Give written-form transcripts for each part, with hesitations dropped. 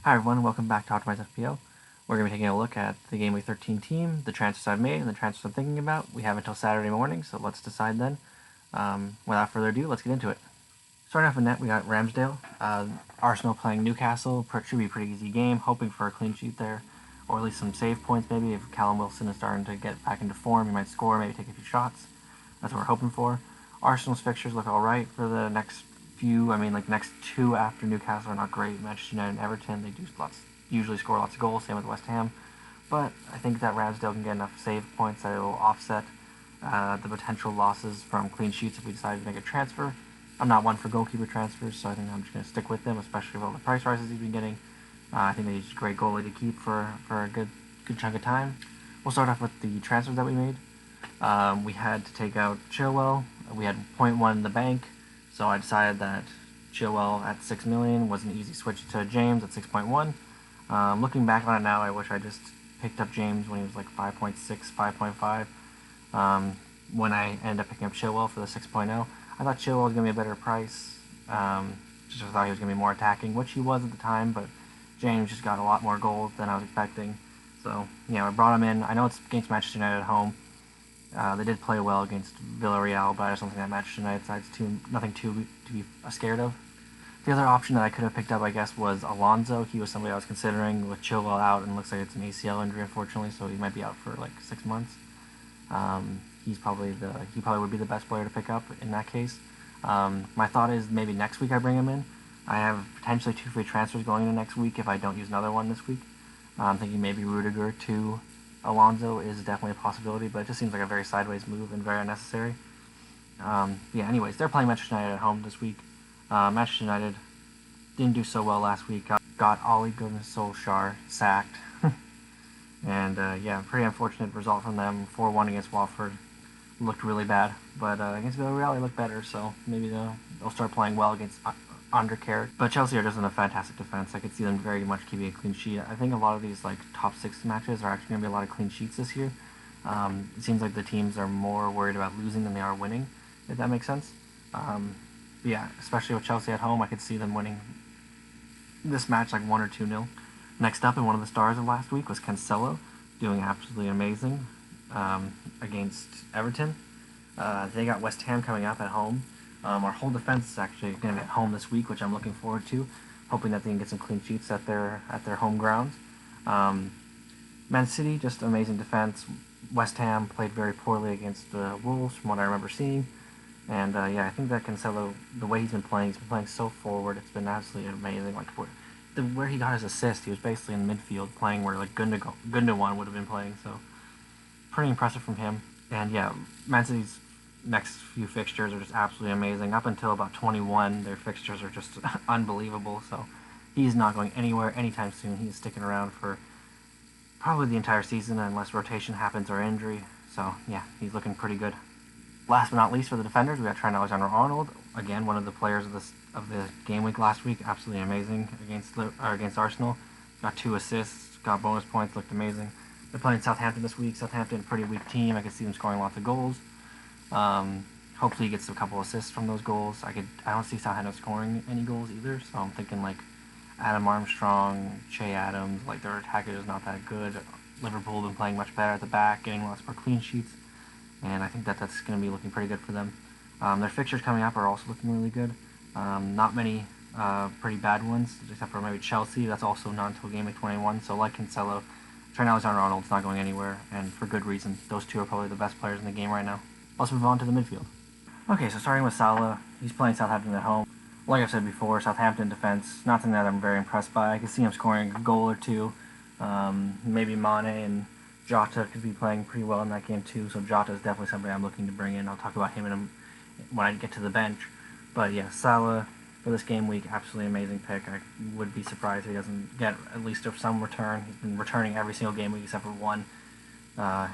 Hi everyone, welcome back to Optimize FPL. We're going to be taking a look at the Game Week 13 team, the transfers I've made, and the transfers I'm thinking about. We have until Saturday morning, so let's decide then. Without further ado, let's get into it. Starting off in net, we got Ramsdale. Arsenal playing Newcastle. Should be a pretty easy game, hoping for a clean sheet there, or at least some save points maybe. If Callum Wilson is starting to get back into form, he might score, maybe take a few shots. That's what we're hoping for. Arsenal's fixtures look alright for the next next two after Newcastle are not great. Manchester United and Everton, they usually score lots of goals, same with West Ham. But I think that Ramsdale can get enough save points that it will offset the potential losses from clean sheets if we decide to make a transfer. I'm not one for goalkeeper transfers, so I think I'm just going to stick with them, especially with all the price rises he's been getting. I think he's a great goalie to keep for a good chunk of time. We'll start off with the transfers that we made. We had to take out Chilwell. We had 0.1 in the bank. So I decided that Chilwell at 6 million was an easy switch to James at 6.1. Looking back on it now, I wish I just picked up James when he was like 5.6, 5.5. When I ended up picking up Chilwell for the 6.0, I thought Chilwell was going to be a better price. Just thought he was going to be more attacking, which he was at the time, but James just got a lot more goals than I was expecting. So, I brought him in. I know it's against Manchester United at home. They did play well against Villarreal, but I just don't think that Manchester United side's nothing to be scared of. The other option that I could have picked up, I guess, was Alonso. He was somebody I was considering with Chilwell out, and looks like it's an ACL injury, unfortunately, so he might be out for like 6 months. He probably would be the best player to pick up in that case. My thought is maybe next week I bring him in. I have potentially 2 free transfers going into next week if I don't use another one this week. I'm thinking maybe Rudiger to Alonso is definitely a possibility, but it just seems like a very sideways move and very unnecessary. Anyways, they're playing Manchester United at home this week. Manchester United didn't do so well last week. Got Ole Gunnar Solskjaer sacked. And pretty unfortunate result from them. 4-1 against Watford. Looked really bad. But against Villarreal, they look better, so maybe they'll start playing well against Undercarrick. But Chelsea are just in a fantastic defense. I could see them very much keeping a clean sheet. I think a lot of these top 6 matches are actually going to be a lot of clean sheets this year. It seems like the teams are more worried about losing than they are winning, if that makes sense. Especially with Chelsea at home, I could see them winning this match like 1 or 2-0. Next up, and one of the stars of last week was Cancelo, doing absolutely amazing against Everton. They got West Ham coming up at home. Our whole defense is actually going to be at home this week, which I'm looking forward to, hoping that they can get some clean sheets at their home grounds. Man City, just amazing defense. West Ham played very poorly against the Wolves, from what I remember seeing. And I think that Cancelo, the way he's been playing so forward. It's been absolutely amazing. Where he got his assist, he was basically in midfield playing where Gundogan would have been playing. So pretty impressive from him. And Man City's next few fixtures are just absolutely amazing. Up until about 21, their fixtures are just unbelievable. So he's not going anywhere anytime soon. He's sticking around for probably the entire season unless rotation happens or injury. So he's looking pretty good. Last but not least, for the defenders, we got Trent Alexander-Arnold. Again, one of the players of the game week last week. Absolutely amazing against Arsenal. Got 2 assists, got bonus points, looked amazing. They're playing Southampton this week. Southampton, pretty weak team. I could see them scoring lots of goals. Hopefully he gets a couple assists from those goals. I don't see Southampton scoring any goals either, so I'm thinking Adam Armstrong, Che Adams, their attack is not that good. Liverpool have been playing much better at the back, getting lots more clean sheets, and I think that's going to be looking pretty good for them. Their fixtures coming up are also looking really good. Not many pretty bad ones, except for maybe Chelsea. That's also not until game week 21, so like Cancelo, Trent Alexander-Arnold's not going anywhere, and for good reason. Those 2 are probably the best players in the game right now. Let's move on to the midfield. Okay, so starting with Salah, he's playing Southampton at home. Like I've said before, Southampton defense, not something that I'm very impressed by. I can see him scoring a goal or 2. Maybe Mane and Jota could be playing pretty well in that game too, so Jota is definitely somebody I'm looking to bring in. I'll talk about him when I get to the bench. But Salah for this game week, absolutely amazing pick. I would be surprised if he doesn't get at least some return. He's been returning every single game week except for 1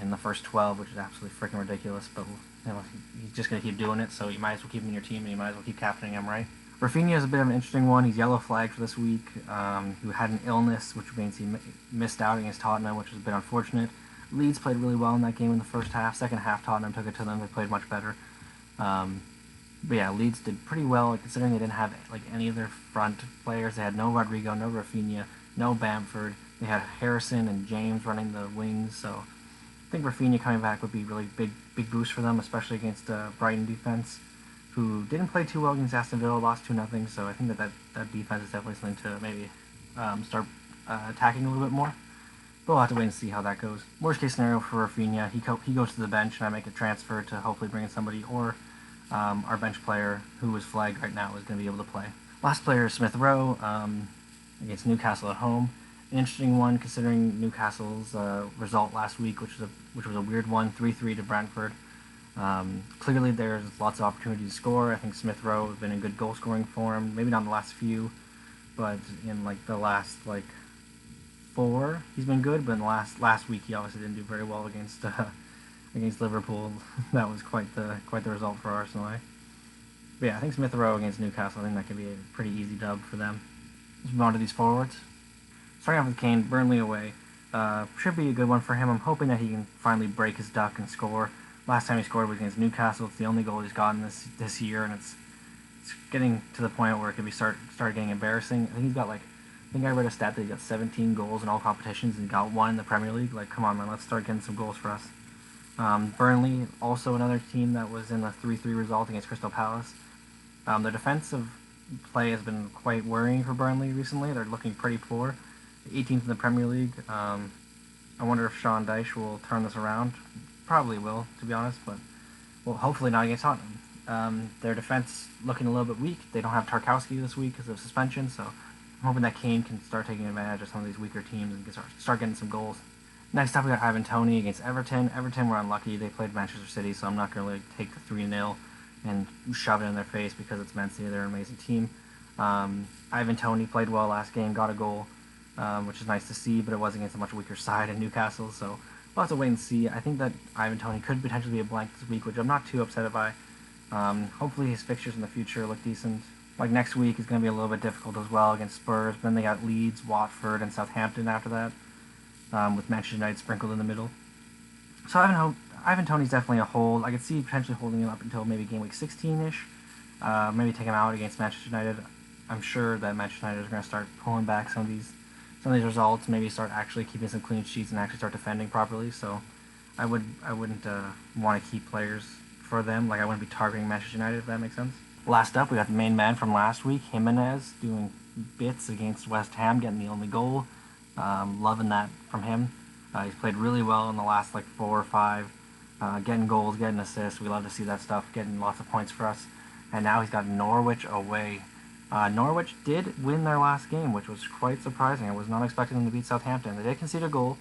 in the first 12, which is absolutely freaking ridiculous. But he's just going to keep doing it, so you might as well keep him in your team, and you might as well keep captaining him, right? Rafinha is a bit of an interesting one. He's yellow flagged for this week. He had an illness, which means he missed out against Tottenham, which was a bit unfortunate. Leeds played really well in that game in the first half. Second half, Tottenham took it to them. They played much better. Leeds did pretty well, considering they didn't have any of their front players. They had no Rodrigo, no Rafinha, no Bamford. They had Harrison and James running the wings, so I think Rafinha coming back would be really big boost for them, especially against Brighton defense, who didn't play too well against Aston Villa, lost 2-0. So I think that defense is definitely something to maybe start attacking a little bit more. But we'll have to wait and see how that goes. Worst case scenario for Rafinha, he goes to the bench and I make a transfer to hopefully bring in somebody, or our bench player who is flagged right now is going to be able to play. Last player is Smith Rowe against Newcastle at home. An interesting one considering Newcastle's result last week, which was a weird one, 3-3 to Brentford. Clearly there's lots of opportunity to score. I think Smith Rowe has been in good goal scoring form, maybe not in the last few, but in the last 4 he's been good, but in the last week he obviously didn't do very well against Liverpool. That was quite the result for Arsenal. But yeah, I think Smith Rowe against Newcastle, I think that could be a pretty easy dub for them. Let's move on to these forwards. Starting off with Kane, Burnley away. Should be a good one for him. I'm hoping that he can finally break his duck and score. Last time he scored was against Newcastle. It's the only goal he's gotten this year, and it's getting to the point where it could be start getting embarrassing. I think he's got I read a stat that he got 17 goals in all competitions and got 1 in the Premier League. Come on, man, let's start getting some goals for us. Burnley, also another team that was in a 3-3 result against Crystal Palace. Their defensive play has been quite worrying for Burnley recently. They're looking pretty poor. 18th in the Premier League. I wonder if Sean Dyche will turn this around. Probably will, to be honest, but well, hopefully not against Tottenham. Their defense looking a little bit weak. They don't have Tarkowski this week because of suspension, so I'm hoping that Kane can start taking advantage of some of these weaker teams and start getting some goals. Next up, we got Ivan Toney against Everton. Everton were unlucky. They played Manchester City, so I'm not going to really take the 3-0 and shove it in their face because it's Man City. They're an amazing team. Ivan Toney played well last game, got a goal, which is nice to see, but it was against a much weaker side in Newcastle, so we'll have to wait and see. I think that Ivan Toney could potentially be a blank this week, which I'm not too upset by. Hopefully his fixtures in the future look decent. Next week is going to be a little bit difficult as well against Spurs, but then they got Leeds, Watford, and Southampton after that, with Manchester United sprinkled in the middle. So Ivan Toney's definitely a hold. I could see potentially holding him up until maybe game week 16-ish. Maybe take him out against Manchester United. I'm sure that Manchester United is going to start pulling back some of these results. Maybe start actually keeping some clean sheets and actually start defending properly. So I wouldn't want to keep players for them. I wouldn't be targeting Manchester United, if that makes sense. Last up, we got the main man from last week, Jimenez, doing bits against West Ham, getting the only goal. Loving that from him. He's played really well in the last 4 or 5, getting goals, getting assists. We love to see that stuff, getting lots of points for us. And now he's got Norwich away. Norwich did win their last game, which was quite surprising. I was not expecting them to beat Southampton. They did concede a goal,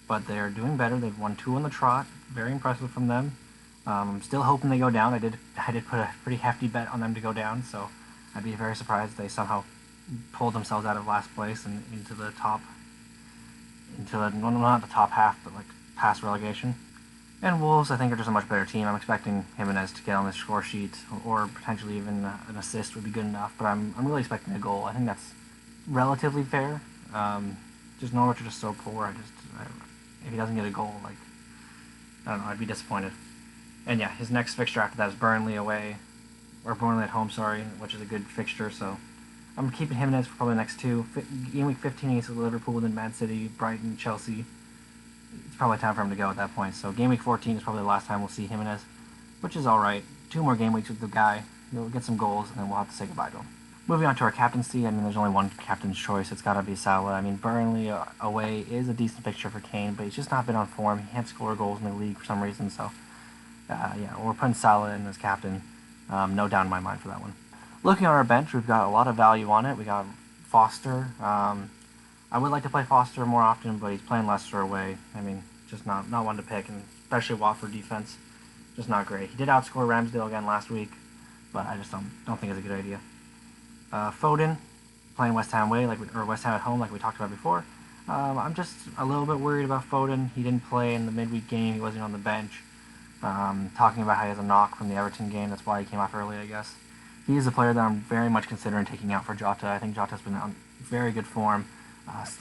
but they're doing better. They've won 2 on the trot. Very impressive from them. I'm still hoping they go down. I did put a pretty hefty bet on them to go down, so I'd be very surprised if they somehow pulled themselves out of last place and into the top, not the top half, but past relegation. And Wolves, I think, are just a much better team. I'm expecting Jimenez to get on the score sheet, or potentially even an assist would be good enough. But I'm really expecting a goal. I think that's relatively fair. Just Norwich are just so poor. If he doesn't get a goal, I don't know, I'd be disappointed. And yeah, his next fixture after that is Burnley away, or Burnley at home, sorry, which is a good fixture. So I'm keeping Jimenez for probably the next 2. Game week 15 against Liverpool, then Man City, Brighton, Chelsea. It's probably time for him to go at that point. So game week 14 is probably the last time we'll see Jimenez, which is all right. 2 more game weeks with the guy. He'll get some goals, and then we'll have to say goodbye to him. Moving on to our captaincy, there's only one captain's choice. It's got to be Salah. Burnley away is a decent fixture for Kane, but he's just not been on form. He can't score goals in the league for some reason. So, we're putting Salah in as captain. No doubt in my mind for that one. Looking at our bench, we've got a lot of value on it. We got Foster. I would like to play Foster more often, but he's playing Leicester away. Just not one to pick, and especially Watford defense, just not great. He did outscore Ramsdale again last week, but I just don't think it's a good idea. Foden, playing West Ham away, West Ham at home, like we talked about before. I'm just a little bit worried about Foden. He didn't play in the midweek game. He wasn't on the bench. Talking about how he has a knock from the Everton game. That's why he came off early, I guess. He is a player that I'm very much considering taking out for Jota. I think Jota's been on very good form.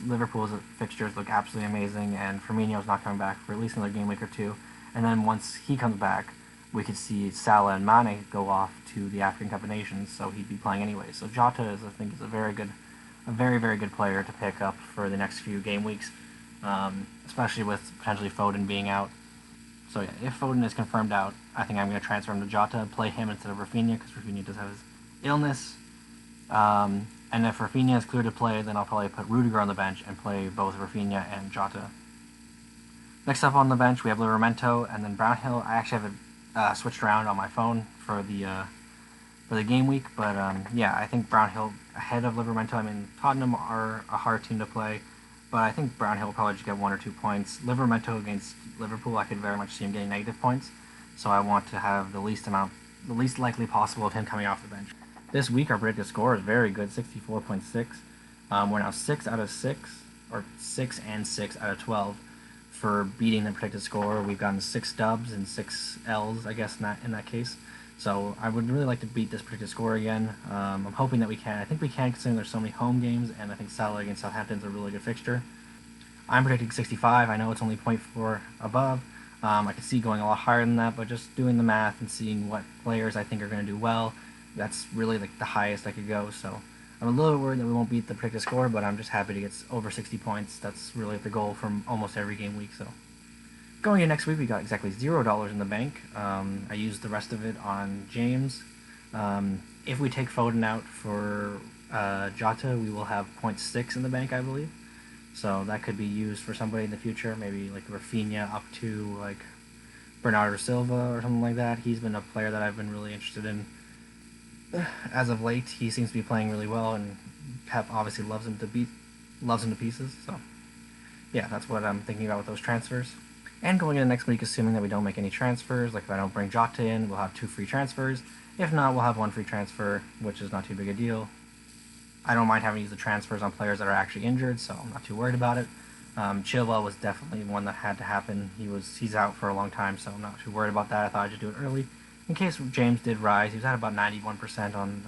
Liverpool's fixtures look absolutely amazing, and Firmino's not coming back for at least another game week or 2. And then once he comes back, we could see Salah and Mane go off to the African Cup of Nations, so he'd be playing anyway. So Jota I think is a very good a very, very good player to pick up for the next few game weeks, especially with potentially Foden being out. So yeah, if Foden is confirmed out, I think I'm going to transfer him to Jota and play him instead of Rafinha, because Rafinha does have his illness. And if Rafinha is clear to play, then I'll probably put Rudiger on the bench and play both Rafinha and Jota. Next up on the bench, we have Livramento and then Brownhill. I actually have it switched around on my phone for the game week, but yeah, I think Brownhill ahead of Livramento. I mean, Tottenham are a hard team to play, but I think Brownhill will probably just get 1 or 2 points. Livramento against Liverpool, I could very much see him getting negative points, so I want to have the least likely possible of him coming off the bench. This week, our predicted score is very good, 64.6. We're now 6 out of 6, or 6 and 6 out of 12 for beating the predicted score. We've gotten 6 dubs and 6 L's, I guess, in that case. So I would really like to beat this predicted score again. I'm hoping that we can. I think we can, considering there's so many home games, and I think Salah against Southampton's a really good fixture. I'm predicting 65. I know it's only 0.4 above. I could see going a lot higher than that, but just doing the math and seeing what players I think are going to do well, that's really like the highest I could go. So I'm a little worried that we won't beat the predicted score, but I'm just happy to get over 60 points. That's really the goal from almost every game week. So going into next week, we got exactly $0 in the bank. I used the rest of it on James. If we take Foden out for Jota, we will have 0.6 in the bank, I believe. So that could be used for somebody in the future, maybe like Rafinha up to like Bernardo Silva or something like that. He's been a player that I've been really interested in as of late. He seems to be playing really well, and Pep obviously loves him to pieces. So yeah, that's what I'm thinking about with those transfers. And going into next week, assuming that we don't make any transfers, like if I don't bring Jota in, we'll have 2 free transfers. If not, we'll have 1 free transfer, which is not too big a deal. I don't mind having to use the transfers on players that are actually injured, so I'm not too worried about it. Chilwell was definitely one that had to happen. He's out for a long time, so I'm not too worried about that. I thought I'd just do it early. In case James did rise, he was at about 91% on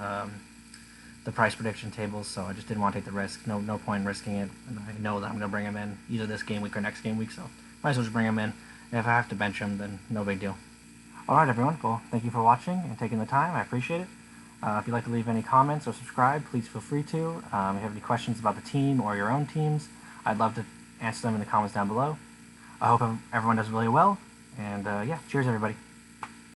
the price prediction tables, so I just didn't want to take the risk. No point in risking it, and I know that I'm going to bring him in either this game week or next game week, so might as well just bring him in. And if I have to bench him, then no big deal. Alright everyone, well, thank you for watching and taking the time. I appreciate it. If you'd like to leave any comments or subscribe, please feel free to. If you have any questions about the team or your own teams, I'd love to answer them in the comments down below. I hope everyone does really well, and yeah, cheers everybody.